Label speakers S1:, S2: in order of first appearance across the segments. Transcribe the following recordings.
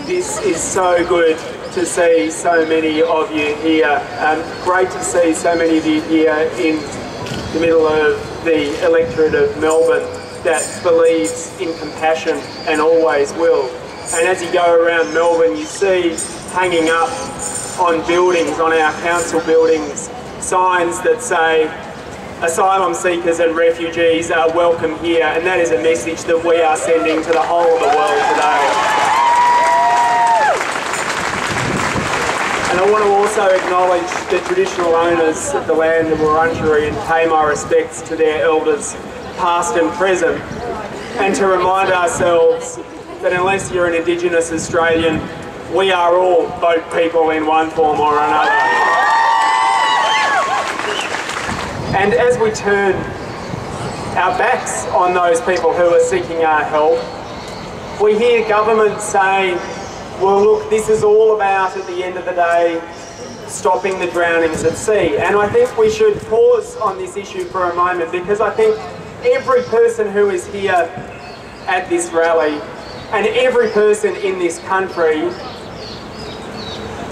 S1: This is so good to see so many of you here. Great to see so many of you here in the middle of the electorate of Melbourne that believes in compassion and always will. And as you go around Melbourne, you see hanging up on buildings, on our council buildings, signs that say asylum seekers and refugees are welcome here, and that is a message that we are sending to the whole of the world today. And I want to also acknowledge the traditional owners of the land of Wurundjeri and pay my respects to their elders, past and present, and to remind ourselves that unless you're an Indigenous Australian, we are all boat people in one form or another. And as we turn our backs on those people who are seeking our help, we hear government say, well look, this is all about, at the end of the day, stopping the drownings at sea. And I think we should pause on this issue for a moment, because I think every person who is here at this rally and every person in this country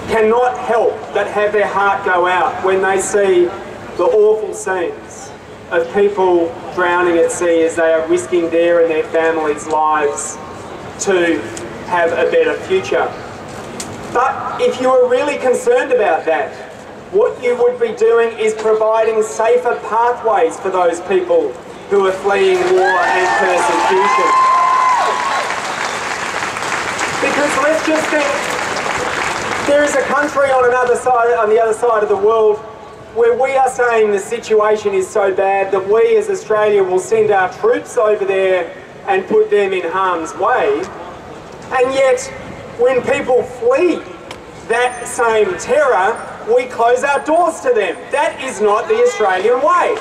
S1: cannot help but have their heart go out when they see the awful scenes of people drowning at sea as they are risking their and their families' lives to have a better future. But if you are really concerned about that, what you would be doing is providing safer pathways for those people who are fleeing war and persecution. Because let's just think, there is a country on the other side of the world where we are saying the situation is so bad that we as Australia will send our troops over there and put them in harm's way. And yet, when people flee that same terror, we close our doors to them. That is not the Australian way.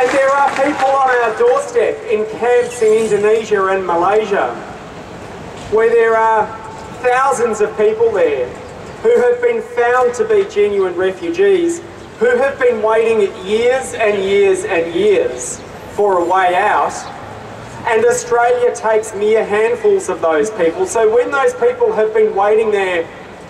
S1: And there are people on our doorstep in camps in Indonesia and Malaysia where there are thousands of people there who have been found to be genuine refugees, who have been waiting years and years and years for a way out, and Australia takes mere handfuls of those people. So when those people have been waiting there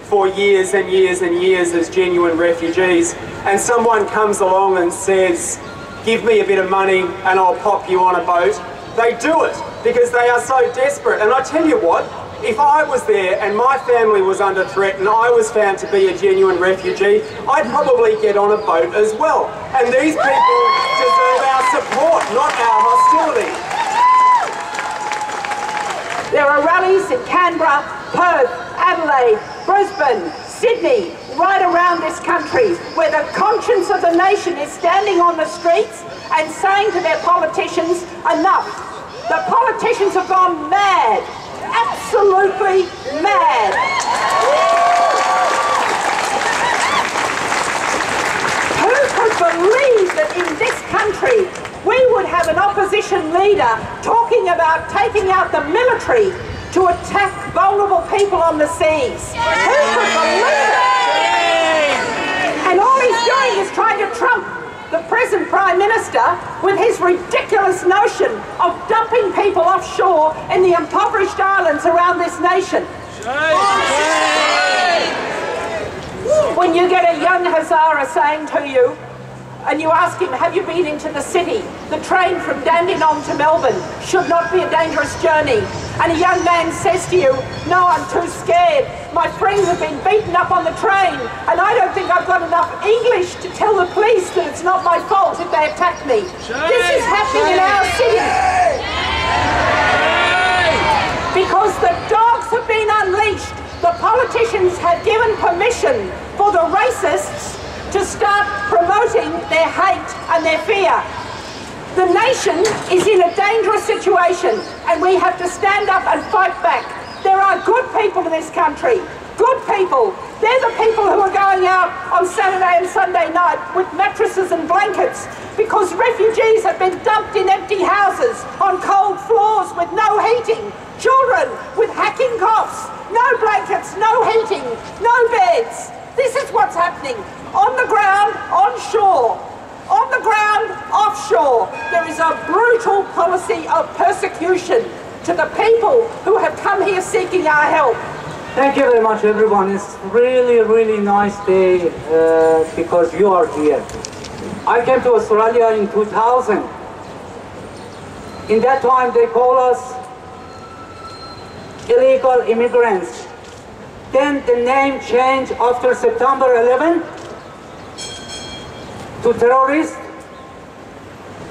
S1: for years and years and years as genuine refugees, and someone comes along and says, give me a bit of money and I'll pop you on a boat, they do it because they are so desperate. And I tell you what, if I was there and my family was under threat and I was found to be a genuine refugee, I'd probably get on a boat as well. And these people deserve our support, not our hostility.
S2: There are rallies in Canberra, Perth, Adelaide, Brisbane, Sydney, right around this country, where the conscience of the nation is standing on the streets and saying to their politicians, enough. The politicians have gone mad. Absolutely mad. Who could believe that in this country we would have an opposition leader talking about taking out the military to attack vulnerable people on the seas? Who could believe it? And all he's doing is trying to trump the present Prime Minister with his ridiculous notion of dumping people offshore in the impoverished islands around this nation. When you get a young Hazara saying to you, and you ask him, have you been into the city? The train from Dandenong to Melbourne should not be a dangerous journey. And a young man says to you, no, I'm too scared. My friends have been beaten up on the train, and I don't think I've got enough English to tell the police that it's not my fault if they attack me. This is happening in our city. Because the dogs have been unleashed. The politicians have given permission for the racists to start promoting their hate and their fear. The nation is in a dangerous situation, and we have to stand up and fight back. There are good people in this country, good people. They're the people who are going out on Saturday and Sunday night with mattresses and blankets because refugees have been dumped in empty houses on cold floors with no heating, children with hacking coughs, no blankets, no heating, no beds. This is what's happening. On the ground, on shore. On the ground, offshore. There is a brutal policy of persecution to the people who have come here seeking our help.
S3: Thank you very much, everyone. It's really nice day because you are here. I came to Australia in 2000. In that time, they call us illegal immigrants. Then the name changed after September 11 to terrorists.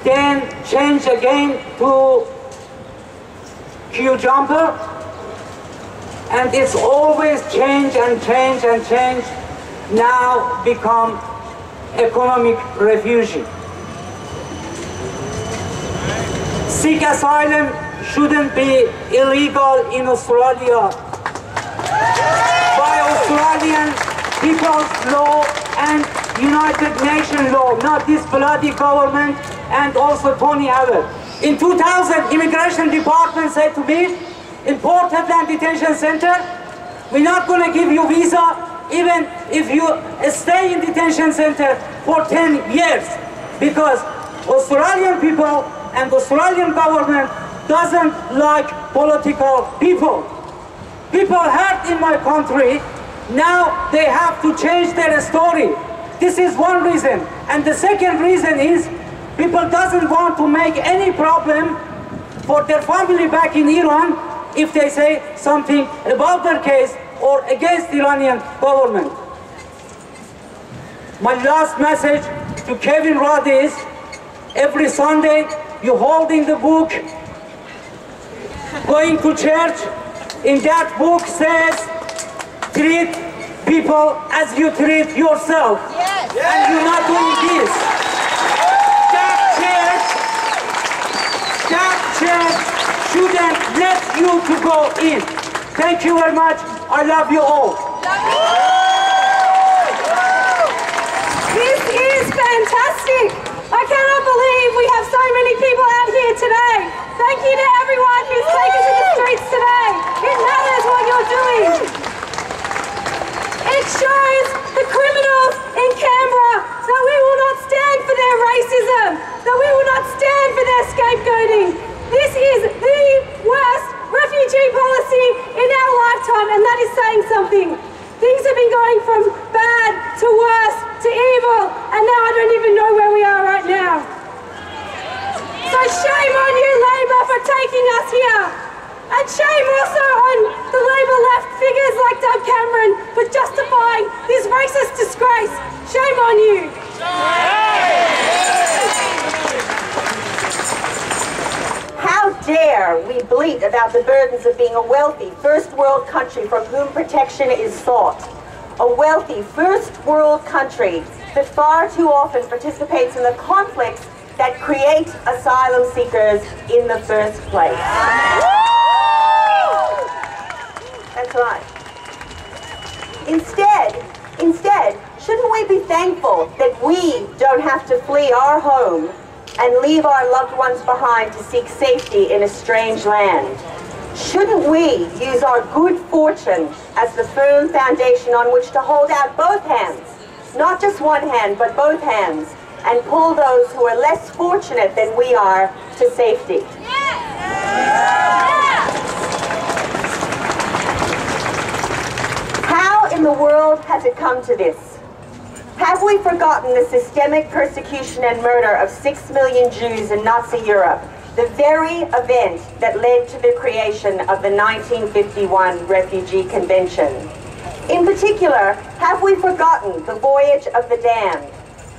S3: Then changed again to Q jumper. And it's always change and change and change. Now become economic refugee. Seek asylum shouldn't be illegal in Australia by Australian people's law and United Nations law, not this bloody government and also Tony Abbott. In 2000, Immigration Department said to me, in Port Hedland Detention Center, we're not going to give you visa even if you stay in detention center for 10 years, because Australian people and Australian government doesn't like political people. People hurt in my country, now they have to change their story. This is one reason. And the second reason is people doesn't want to make any problem for their family back in Iran if they say something about their case or against the Iranian government. My last message to Kevin Rudd is, every Sunday you holding the book, going to church, in that book says, treat people as you treat yourself. Yes. And you're not doing this. That church shouldn't let you to go in. Thank you very much. I love you all.
S2: This is fantastic. I cannot believe we have so many people out here today. Thank you to everyone who's taken to the streets today. It matters what you're doing. It shows the criminals in Canberra that we will not stand for their racism, that we will not stand for their scapegoating. This is the worst refugee policy in our lifetime, and that is saying something. Things have been going from bad to worse to evil, and now I don't even know where we are right now. So shame on you, Labor, for taking us here. And shame also on the Labor left figures like Doug Cameron for justifying this racist disgrace. Shame on you.
S4: How dare we bleat about the burdens of being a wealthy first world country from whom protection is sought. A wealthy first world country that far too often participates in the conflicts that create asylum seekers in the first place. That's right. Instead, shouldn't we be thankful that we don't have to flee our home and leave our loved ones behind to seek safety in a strange land? Shouldn't we use our good fortune as the firm foundation on which to hold out both hands, not just one hand, but both hands, and pull those who are less fortunate than we are to safety? How in the world has it come to this? Have we forgotten the systemic persecution and murder of 6 million Jews in Nazi Europe, the very event that led to the creation of the 1951 Refugee Convention? In particular, have we forgotten the voyage of the damned,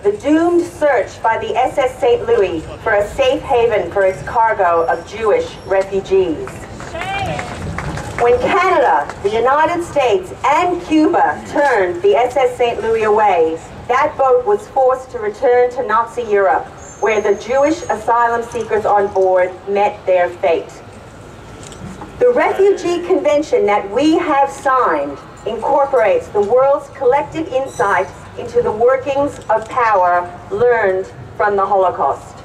S4: the doomed search by the SS St. Louis for a safe haven for its cargo of Jewish refugees? When Canada, the United States, and Cuba turned the SS St. Louis away, that boat was forced to return to Nazi Europe, where the Jewish asylum seekers on board met their fate. The Refugee Convention that we have signed incorporates the world's collective insight into the workings of power learned from the Holocaust.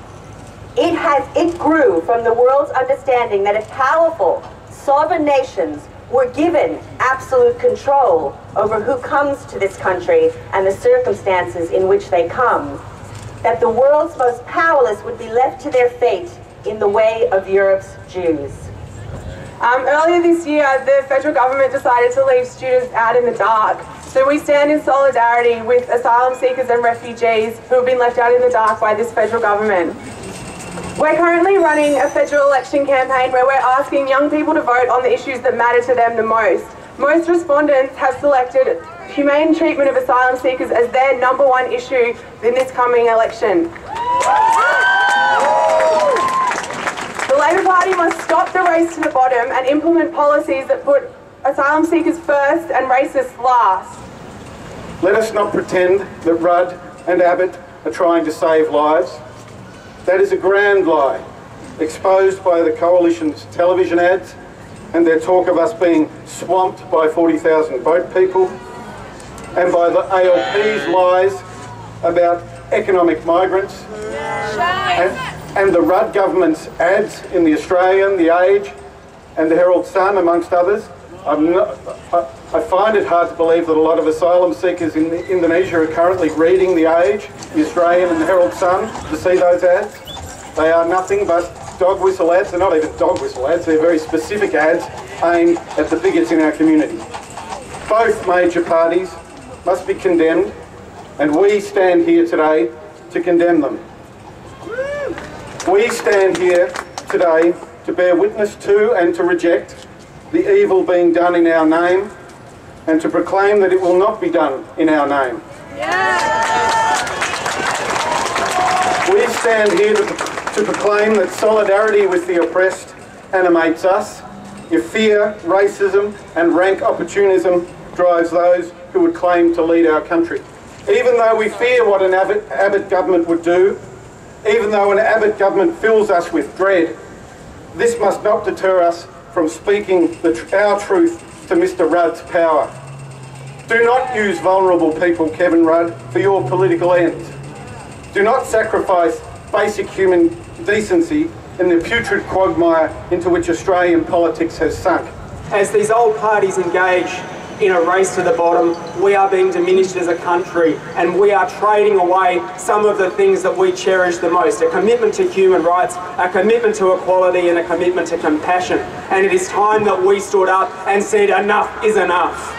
S4: It grew from the world's understanding that if powerful, sovereign nations were given absolute control over who comes to this country and the circumstances in which they come, that the world's most powerless would be left to their fate in the way of Europe's Jews.
S5: Earlier this year, the federal government decided to leave students out in the dark. So we stand in solidarity with asylum seekers and refugees who have been left out in the dark by this federal government. We're currently running a federal election campaign where we're asking young people to vote on the issues that matter to them the most. Most respondents have selected humane treatment of asylum seekers as their #1 issue in this coming election. The Labor Party must stop the race to the bottom and implement policies that put asylum seekers first and racists last.
S6: Let us not pretend that Rudd and Abbott are trying to save lives. That is a grand lie, exposed by the Coalition's television ads and their talk of us being swamped by 40,000 boat people, and by the ALP's lies about economic migrants, and the Rudd government's ads in The Australian, The Age and the Herald Sun, amongst others. I find it hard to believe that a lot of asylum seekers in Indonesia are currently reading The Age, The Australian and the Herald Sun to see those ads. They are nothing but dog whistle ads. They're not even dog whistle ads, they're very specific ads aimed at the bigots in our community. Both major parties must be condemned, and we stand here today to condemn them. We stand here today to bear witness to and to reject the evil being done in our name, and to proclaim that it will not be done in our name. We stand here to proclaim that solidarity with the oppressed animates us, if fear, racism and rank opportunism drives those who would claim to lead our country. Even though we fear what an Abbott government would do, even though an Abbott government fills us with dread, this must not deter us from speaking our truth to Mr. Rudd's power. Do not use vulnerable people, Kevin Rudd, for your political ends. Do not sacrifice basic human decency in the putrid quagmire into which Australian politics has sunk.
S1: As these old parties engage in a race to the bottom, we are being diminished as a country, and we are trading away some of the things that we cherish the most: a commitment to human rights, a commitment to equality and a commitment to compassion. And it is time that we stood up and said enough is enough.